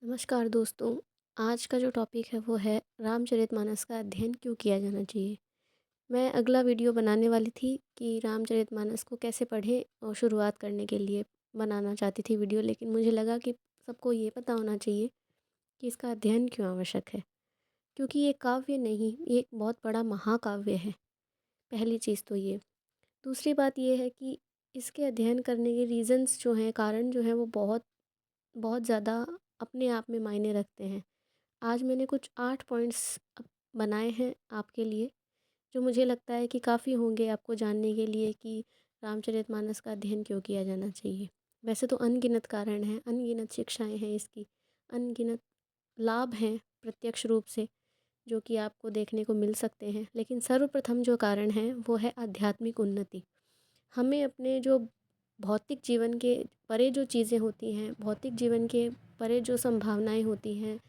नमस्कार दोस्तों। आज का जो टॉपिक है वो है रामचरितमानस का अध्ययन क्यों किया जाना चाहिए। मैं अगला वीडियो बनाने वाली थी कि रामचरितमानस को कैसे पढ़ें और शुरुआत करने के लिए बनाना चाहती थी वीडियो, लेकिन मुझे लगा कि सबको ये पता होना चाहिए कि इसका अध्ययन क्यों आवश्यक है। क्योंकि ये काव्य नहीं, ये एक बहुत बड़ा महाकाव्य है। पहली चीज़ तो ये। दूसरी बात ये है कि इसके अध्ययन करने के रीज़न्स जो हैं, कारण जो हैं, वो बहुत बहुत ज़्यादा अपने आप में मायने रखते हैं। आज मैंने कुछ 8 पॉइंट्स बनाए हैं आपके लिए, जो मुझे लगता है कि काफ़ी होंगे आपको जानने के लिए कि रामचरितमानस का अध्ययन क्यों किया जाना चाहिए। वैसे तो अनगिनत कारण हैं, अनगिनत शिक्षाएँ हैं इसकी, अनगिनत लाभ हैं प्रत्यक्ष रूप से, जो कि आपको देखने को मिल सकते हैं। लेकिन सर्वप्रथम जो कारण है वो है आध्यात्मिक उन्नति। हमें अपने जो भौतिक जीवन के परे जो चीज़ें होती हैं, भौतिक जीवन के परे जो संभावनाएँ होती हैं,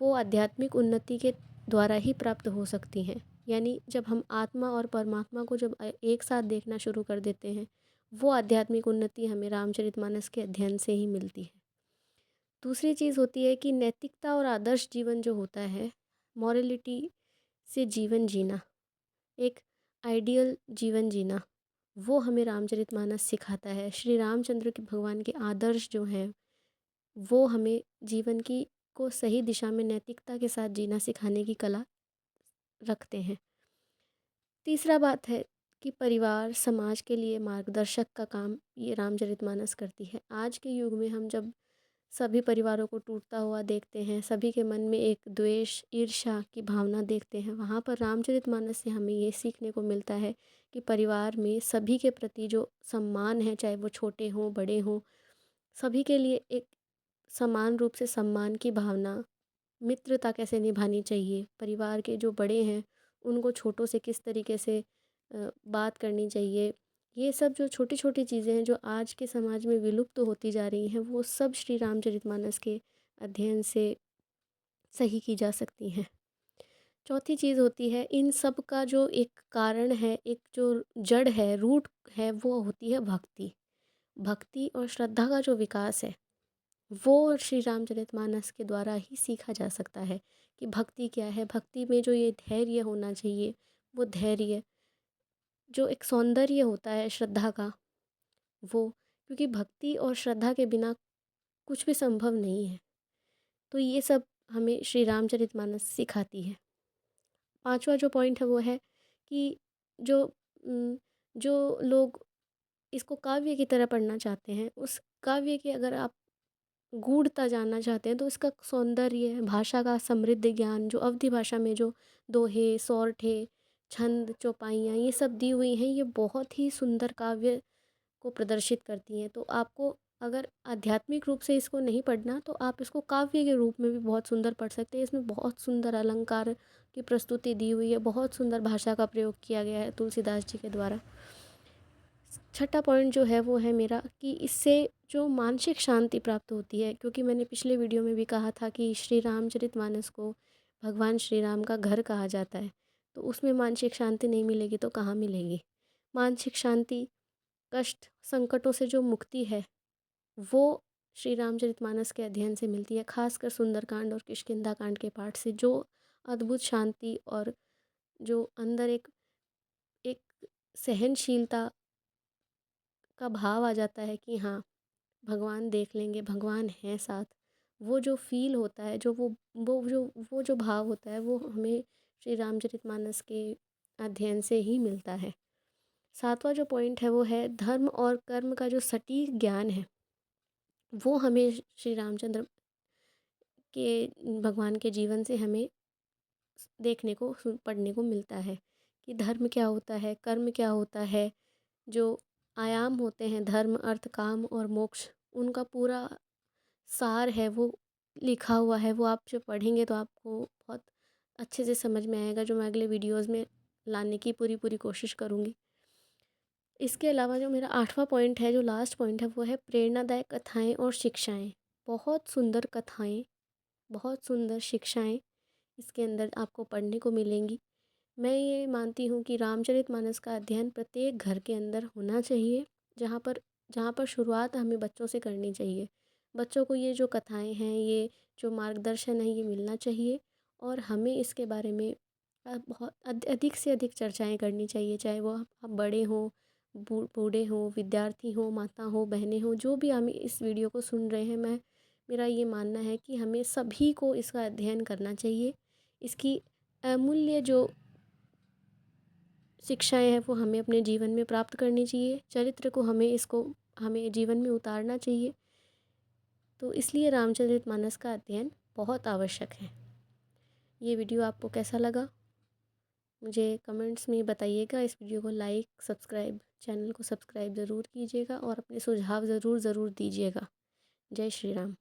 वो आध्यात्मिक उन्नति के द्वारा ही प्राप्त हो सकती हैं। यानी जब हम आत्मा और परमात्मा को जब एक साथ देखना शुरू कर देते हैं, वो आध्यात्मिक उन्नति हमें रामचरितमानस के अध्ययन से ही मिलती है। दूसरी चीज़ होती है कि नैतिकता और आदर्श जीवन जो होता है, मॉरलिटी से जीवन जीना, एक आइडियल जीवन जीना, वो हमें रामचरितमानस सिखाता है। श्री रामचंद्र के भगवान के आदर्श जो हैं, वो हमें जीवन की को सही दिशा में नैतिकता के साथ जीना सिखाने की कला रखते हैं। तीसरा बात है कि परिवार समाज के लिए मार्गदर्शक का काम ये रामचरितमानस करती है। आज के युग में हम जब सभी परिवारों को टूटता हुआ देखते हैं, सभी के मन में एक द्वेष ईर्ष्या की भावना देखते हैं, वहाँ पर रामचरितमानस से हमें ये सीखने को मिलता है कि परिवार में सभी के प्रति जो सम्मान है, चाहे वो छोटे हों बड़े हों, सभी के लिए एक समान रूप से सम्मान की भावना, मित्रता कैसे निभानी चाहिए, परिवार के जो बड़े हैं उनको छोटों से किस तरीके से बात करनी चाहिए, ये सब जो छोटी छोटी चीज़ें हैं जो आज के समाज में विलुप्त होती जा रही हैं, वो सब श्री रामचरितमानस के अध्ययन से सही की जा सकती हैं। चौथी चीज़ होती है, इन सब का जो एक कारण है, एक जो जड़ है, रूट है, वो होती है भक्ति। भक्ति और श्रद्धा का जो विकास है, वो श्री रामचरितमानस के द्वारा ही सीखा जा सकता है कि भक्ति क्या है। भक्ति में जो ये धैर्य होना चाहिए, वो धैर्य, जो एक सौंदर्य होता है श्रद्धा का, वो, क्योंकि भक्ति और श्रद्धा के बिना कुछ भी संभव नहीं है। तो ये सब हमें श्री रामचरितमानस सिखाती है। पांचवा जो पॉइंट है वो है कि जो जो लोग इसको काव्य की तरह पढ़ना चाहते हैं, उस काव्य की अगर आप गूढ़ता जानना चाहते हैं, तो इसका सौंदर्य, भाषा का समृद्ध ज्ञान, जो अवधी भाषा में जो दोहे, सौरठे, छंद, चौपाइयाँ ये सब दी हुई हैं, ये बहुत ही सुंदर काव्य को प्रदर्शित करती हैं। तो आपको अगर आध्यात्मिक रूप से इसको नहीं पढ़ना, तो आप इसको काव्य के रूप में भी बहुत सुंदर पढ़ सकते हैं। इसमें बहुत सुंदर अलंकार की प्रस्तुति दी हुई है, बहुत सुंदर भाषा का प्रयोग किया गया है तुलसीदास जी के द्वारा। छठा पॉइंट जो है वो है मेरा कि इससे जो मानसिक शांति प्राप्त होती है, क्योंकि मैंने पिछले वीडियो में भी कहा था कि श्री रामचरितमानस को भगवान श्री राम का घर कहा जाता है, तो उसमें मानसिक शांति नहीं मिलेगी तो कहाँ मिलेगी। मानसिक शांति, कष्ट, संकटों से जो मुक्ति है, वो श्री रामचरितमानस के अध्ययन से मिलती है। खासकर सुंदरकांड और किष्किंधा कांड के पाठ से जो अद्भुत शांति और जो अंदर एक एक सहनशीलता का भाव आ जाता है कि हाँ, भगवान देख लेंगे, भगवान हैं साथ। वो जो फ़ील होता है, जो वो जो भाव होता है, वो हमें श्री रामचरितमानस के अध्ययन से ही मिलता है। सातवां जो पॉइंट है वो है धर्म और कर्म का जो सटीक ज्ञान है, वो हमें श्री रामचंद्र के भगवान के जीवन से हमें देखने को पढ़ने को मिलता है कि धर्म क्या होता है, कर्म क्या होता है, जो आयाम होते हैं धर्म, अर्थ, काम और मोक्ष, उनका पूरा सार है वो लिखा हुआ है। वो आप जब पढ़ेंगे तो आपको बहुत अच्छे से समझ में आएगा, जो मैं अगले वीडियोज़ में लाने की पूरी पूरी कोशिश करूँगी। इसके अलावा जो मेरा आठवां पॉइंट है, जो लास्ट पॉइंट है, वो है प्रेरणादायक कथाएँ और शिक्षाएँ। बहुत सुंदर कथाएँ, बहुत सुंदर शिक्षाएँ इसके अंदर आपको पढ़ने को मिलेंगी। मैं ये मानती हूँ कि रामचरितमानस का अध्ययन प्रत्येक घर के अंदर होना चाहिए, जहाँ पर जहाँ पर शुरुआत हमें बच्चों से करनी चाहिए। बच्चों को ये जो कथाएँ हैं, ये जो मार्गदर्शन है, ये मिलना चाहिए और हमें इसके बारे में बहुत अधिक से अधिक चर्चाएँ करनी चाहिए, चाहे वो हम बड़े हों, बूढ़े हों, विद्यार्थी हों, माता हों, बहनें हों, जो भी हम इस वीडियो को सुन रहे हैं, मेरा ये मानना है कि हमें सभी को इसका अध्ययन करना चाहिए। इसकी अमूल्य जो शिक्षाएँ हैं वो हमें अपने जीवन में प्राप्त करनी चाहिए, चरित्र को हमें जीवन में उतारना चाहिए। तो इसलिए रामचरितमानस का अध्ययन बहुत आवश्यक है। ये वीडियो आपको कैसा लगा? मुझे कमेंट्स में बताइएगा। इस वीडियो को लाइक, सब्सक्राइब चैनल को सब्सक्राइब ज़रूर कीजिएगा और अपने सुझाव ज़रूर दीजिएगा। जय श्री राम।